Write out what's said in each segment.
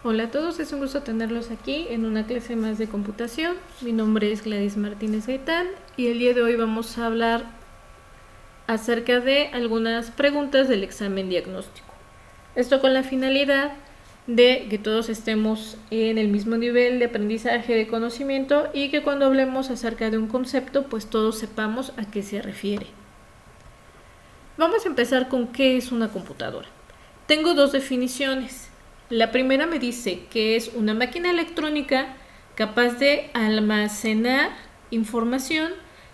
Hola a todos, es un gusto tenerlos aquí en una clase más de computación. Mi nombre es Gladys Martínez Gaitán y el día de hoy vamos a hablar acerca de algunas preguntas del examen diagnóstico. Esto con la finalidad de que todos estemos en el mismo nivel de aprendizaje de conocimiento y que cuando hablemos acerca de un concepto, pues todos sepamos a qué se refiere. Vamos a empezar con qué es una computadora. Tengo dos definiciones. La primera me dice que es una máquina electrónica capaz de almacenar información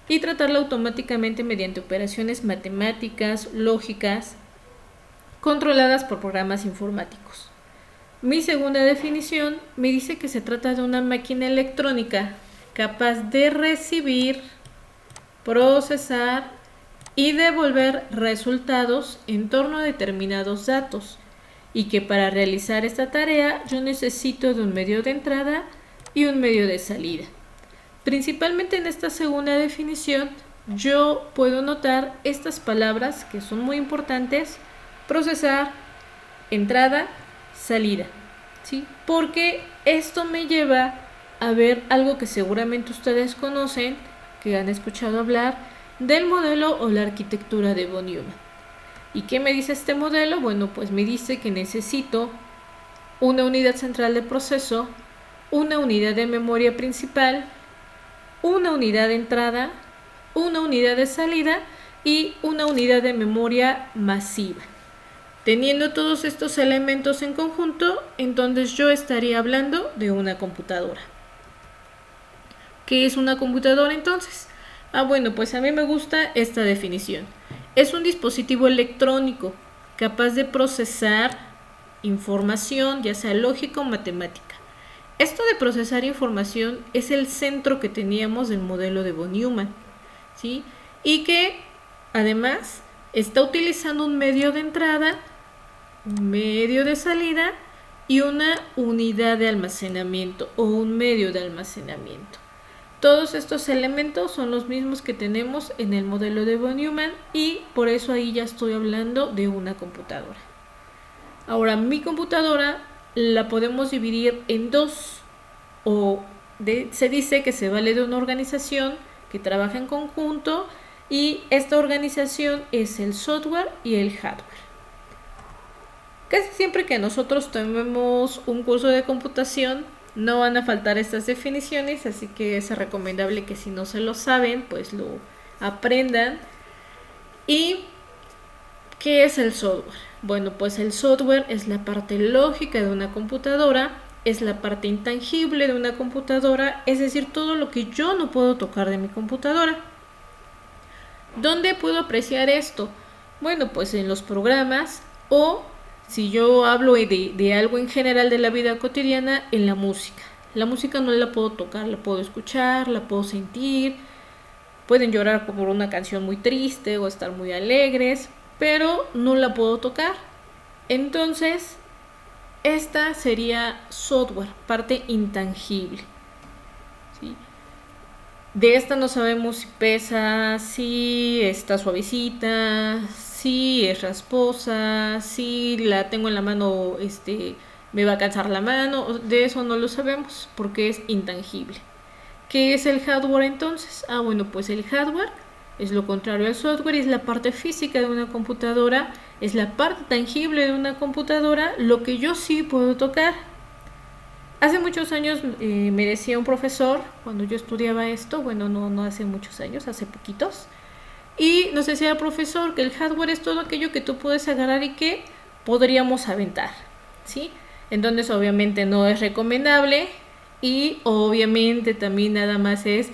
y tratarla automáticamente mediante operaciones matemáticas, lógicas, controladas por programas informáticos. Mi segunda definición me dice que se trata de una máquina electrónica capaz de recibir, procesar y devolver resultados en torno a determinados datos, y que para realizar esta tarea yo necesito de un medio de entrada y un medio de salida. Principalmente en esta segunda definición yo puedo notar estas palabras que son muy importantes: procesar, entrada, salida, ¿sí? Porque esto me lleva a ver algo que seguramente ustedes conocen, que han escuchado hablar del modelo o la arquitectura de von Neumann. ¿Y qué me dice este modelo? Bueno, pues me dice que necesito una unidad central de proceso, una unidad de memoria principal, una unidad de entrada, una unidad de salida y una unidad de memoria masiva. Teniendo todos estos elementos en conjunto, entonces yo estaría hablando de una computadora. ¿Qué es una computadora entonces? Bueno, pues a mí me gusta esta definición. Es un dispositivo electrónico capaz de procesar información, ya sea lógica o matemática. Esto de procesar información es el centro que teníamos del modelo de von Neumann, ¿sí? Y que además está utilizando un medio de entrada, un medio de salida y una unidad de almacenamiento o un medio de almacenamiento. Todos estos elementos son los mismos que tenemos en el modelo de von Neumann y por eso ahí ya estoy hablando de una computadora. Ahora, mi computadora la podemos dividir en dos, se dice que se vale de una organización que trabaja en conjunto y esta organización es el software y el hardware. Casi siempre que nosotros tomemos un curso de computación no van a faltar estas definiciones, así que es recomendable que si no se lo saben, pues lo aprendan. ¿Y qué es el software? Bueno, pues el software es la parte lógica de una computadora, es la parte intangible de una computadora, es decir, todo lo que yo no puedo tocar de mi computadora. ¿Dónde puedo apreciar esto? Bueno, pues en los programas o si yo hablo de algo en general de la vida cotidiana, en la música. La música no la puedo tocar, la puedo escuchar, la puedo sentir. Pueden llorar por una canción muy triste o estar muy alegres, pero no la puedo tocar. Entonces, esta sería software, parte intangible, ¿sí? De esta no sabemos si pesa, si está suavecita, si es rasposa, si la tengo en la mano, me va a cansar la mano. De eso no lo sabemos porque es intangible. ¿Qué es el hardware entonces? Bueno, pues el hardware es lo contrario al software, es la parte física de una computadora, es la parte tangible de una computadora, lo que yo sí puedo tocar. Hace muchos años me decía un profesor, cuando yo estudiaba esto, bueno, no hace muchos años, hace poquitos, y nos decía el profesor que el hardware es todo aquello que tú puedes agarrar y que podríamos aventar, ¿sí? Entonces obviamente no es recomendable y obviamente también nada más es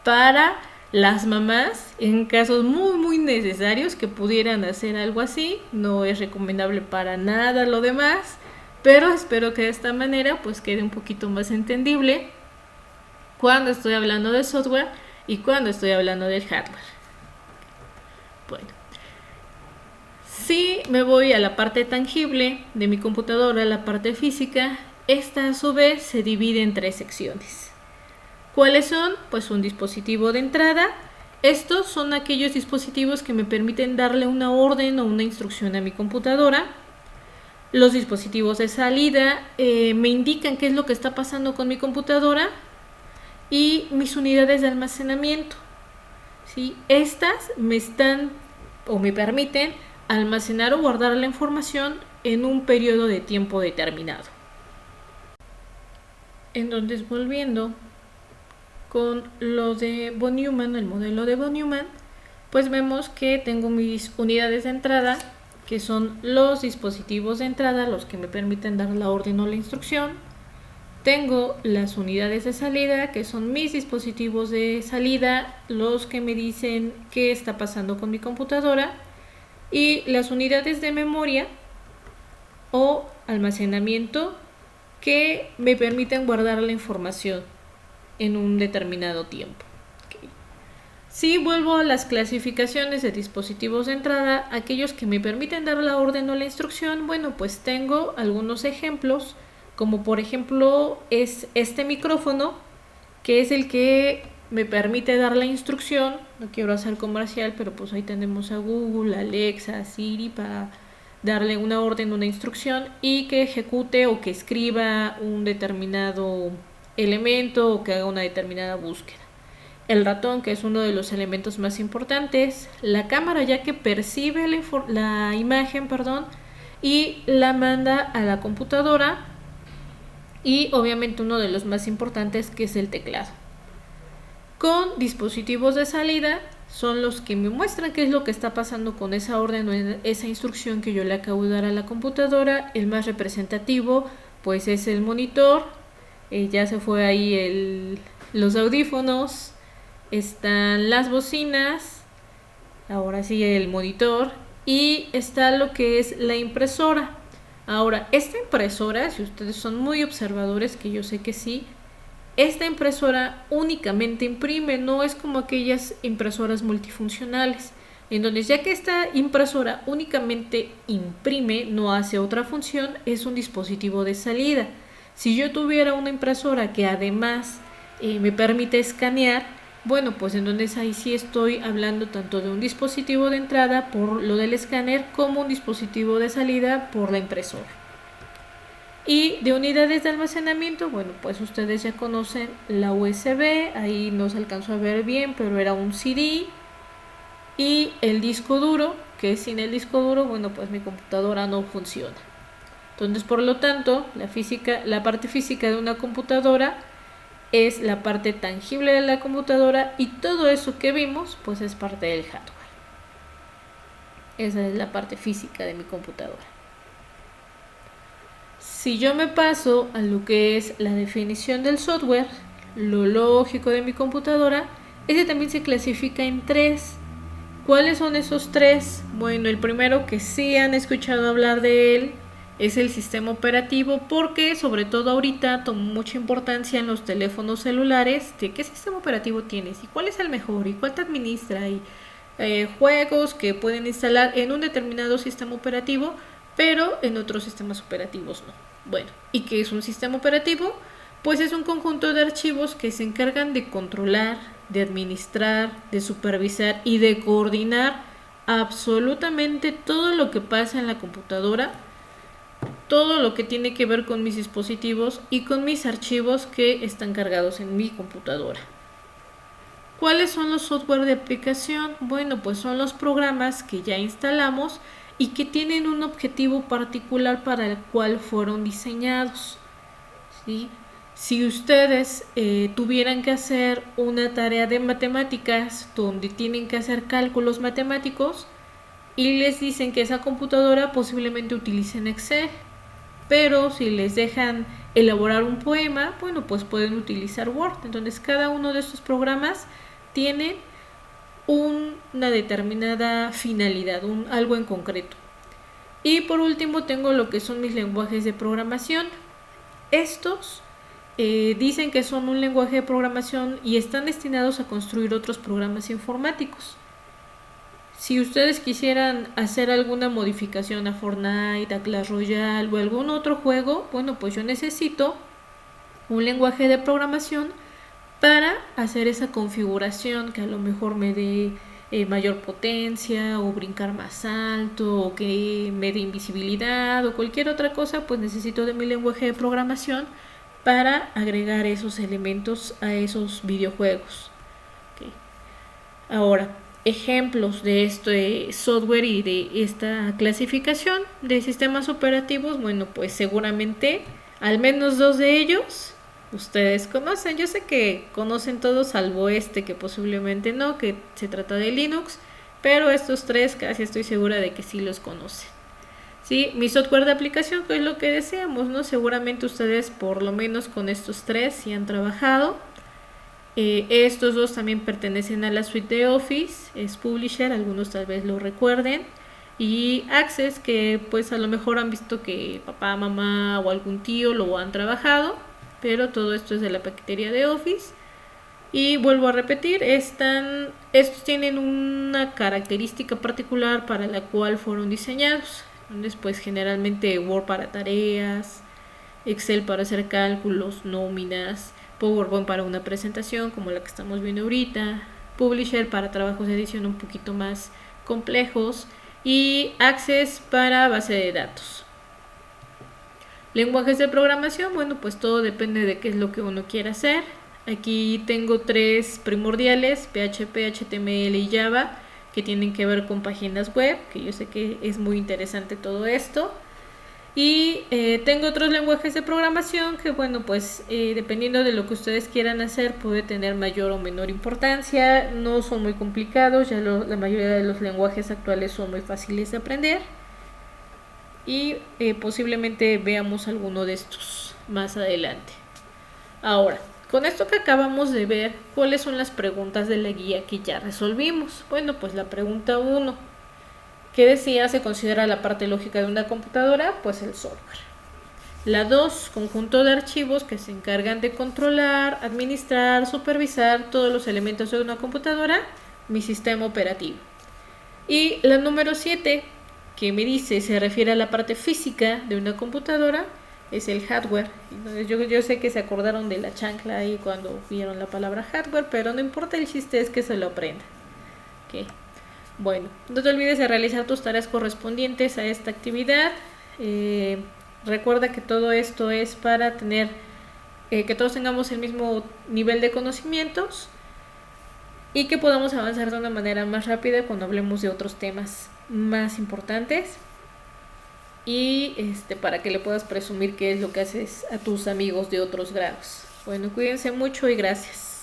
para las mamás en casos muy muy necesarios que pudieran hacer algo así. No es recomendable para nada lo demás, pero espero que de esta manera pues quede un poquito más entendible cuando estoy hablando de software y cuando estoy hablando del hardware. Bueno, si me voy a la parte tangible de mi computadora, la parte física, esta a su vez se divide en tres secciones. ¿Cuáles son? Pues un dispositivo de entrada. Estos son aquellos dispositivos que me permiten darle una orden o una instrucción a mi computadora. Los dispositivos de salida me indican qué es lo que está pasando con mi computadora y mis unidades de almacenamiento. ¿Sí? Estas me están o me permiten almacenar o guardar la información en un periodo de tiempo determinado. Entonces, volviendo con lo de von Neumann, el modelo de von Neumann, pues vemos que tengo mis unidades de entrada, que son los dispositivos de entrada, los que me permiten dar la orden o la instrucción. Tengo las unidades de salida, que son mis dispositivos de salida, los que me dicen qué está pasando con mi computadora. Y las unidades de memoria o almacenamiento que me permiten guardar la información en un determinado tiempo. Si vuelvo a las clasificaciones de dispositivos de entrada, aquellos que me permiten dar la orden o la instrucción, bueno, pues tengo algunos ejemplos, como por ejemplo es este micrófono, que es el que me permite dar la instrucción. No quiero hacer comercial, pero pues ahí tenemos a Google, Alexa, Siri para darle una orden, una instrucción y que ejecute o que escriba un determinado elemento o que haga una determinada búsqueda. El ratón, que es uno de los elementos más importantes, la cámara, ya que percibe la imagen, y la manda a la computadora, y obviamente uno de los más importantes, que es el teclado. Con dispositivos de salida son los que me muestran qué es lo que está pasando con esa orden o esa instrucción que yo le acabo de dar a la computadora. El más representativo pues es el monitor, ya se fue ahí los audífonos, están las bocinas, ahora sí el monitor, y está lo que es la impresora. Ahora, esta impresora, si ustedes son muy observadores, que yo sé que sí, esta impresora únicamente imprime, no es como aquellas impresoras multifuncionales. Entonces, ya que esta impresora únicamente imprime, no hace otra función, es un dispositivo de salida. Si yo tuviera una impresora que además me permite escanear, bueno, pues entonces ahí sí estoy hablando tanto de un dispositivo de entrada por lo del escáner como un dispositivo de salida por la impresora. Y de unidades de almacenamiento, bueno, pues ustedes ya conocen la USB, ahí no se alcanzó a ver bien, pero era un CD. Y el disco duro, que sin el disco duro, bueno, pues mi computadora no funciona. Entonces, por lo tanto, la parte física de una computadora es la parte tangible de la computadora, y todo eso que vimos, pues es parte del hardware. Esa es la parte física de mi computadora. Si yo me paso a lo que es la definición del software, lo lógico de mi computadora, ese también se clasifica en 3. ¿Cuáles son esos 3? Bueno, el primero, que sí han escuchado hablar de él, es el sistema operativo, porque sobre todo ahorita toma mucha importancia en los teléfonos celulares de qué sistema operativo tienes y cuál es el mejor y cuál te administra, y juegos que pueden instalar en un determinado sistema operativo, pero en otros sistemas operativos no. Bueno, ¿y qué es un sistema operativo? Pues es un conjunto de archivos que se encargan de controlar, de administrar, de supervisar y de coordinar absolutamente todo lo que pasa en la computadora, todo lo que tiene que ver con mis dispositivos y con mis archivos que están cargados en mi computadora. ¿Cuáles son los software de aplicación? Bueno, pues son los programas que ya instalamos y que tienen un objetivo particular para el cual fueron diseñados, ¿sí? Si ustedes tuvieran que hacer una tarea de matemáticas donde tienen que hacer cálculos matemáticos y les dicen que esa computadora posiblemente utilicen Excel, pero si les dejan elaborar un poema, bueno, pues pueden utilizar Word. Entonces cada uno de estos programas tiene una determinada finalidad, algo en concreto. Y por último tengo lo que son mis lenguajes de programación. Estos dicen que son un lenguaje de programación y están destinados a construir otros programas informáticos. Si ustedes quisieran hacer alguna modificación a Fortnite, a Clash Royale o algún otro juego, bueno, pues yo necesito un lenguaje de programación para hacer esa configuración que a lo mejor me dé mayor potencia o brincar más alto o que me dé invisibilidad o cualquier otra cosa, pues necesito de mi lenguaje de programación para agregar esos elementos a esos videojuegos. Okay. Ahora, ejemplos de este software y de esta clasificación de sistemas operativos, bueno, pues seguramente al menos 2 de ellos ustedes conocen. Yo sé que conocen todos salvo este que posiblemente no, que se trata de Linux, pero estos 3 casi estoy segura de que sí los conocen. Sí, mi software de aplicación, que es lo que deseamos, ¿no? Seguramente ustedes por lo menos con estos 3 sí han trabajado. Estos 2 también pertenecen a la suite de Office, es Publisher, algunos tal vez lo recuerden, y Access, que pues a lo mejor han visto que papá, mamá o algún tío lo han trabajado, pero todo esto es de la paquetería de Office. Y vuelvo a repetir, estos tienen una característica particular para la cual fueron diseñados. Después generalmente Word para tareas, Excel para hacer cálculos, nóminas, PowerPoint para una presentación como la que estamos viendo ahorita, Publisher para trabajos de edición un poquito más complejos y Access para base de datos. Lenguajes de programación, bueno, pues todo depende de qué es lo que uno quiera hacer. Aquí tengo 3 primordiales, PHP, HTML y Java, que tienen que ver con páginas web, que yo sé que es muy interesante todo esto. Y tengo otros lenguajes de programación que, bueno, pues dependiendo de lo que ustedes quieran hacer, puede tener mayor o menor importancia. No son muy complicados, ya la mayoría de los lenguajes actuales son muy fáciles de aprender. Y posiblemente veamos alguno de estos más adelante. Ahora, con esto que acabamos de ver, ¿cuáles son las preguntas de la guía que ya resolvimos? Bueno, pues la pregunta 1, ¿qué decía se considera la parte lógica de una computadora? Pues el software. La 2, conjunto de archivos que se encargan de controlar, administrar, supervisar todos los elementos de una computadora, mi sistema operativo. Y la número 7, que me dice, se refiere a la parte física de una computadora, es el hardware. Entonces yo sé que se acordaron de la chancla ahí cuando vieron la palabra hardware, pero no importa, el chiste es que se lo aprenda. Okay. Bueno, no te olvides de realizar tus tareas correspondientes a esta actividad. Recuerda que todo esto es para tener, que todos tengamos el mismo nivel de conocimientos y que podamos avanzar de una manera más rápida cuando hablemos de otros temas más importantes. Y para que le puedas presumir qué es lo que haces a tus amigos de otros grados. Bueno, cuídense mucho y gracias.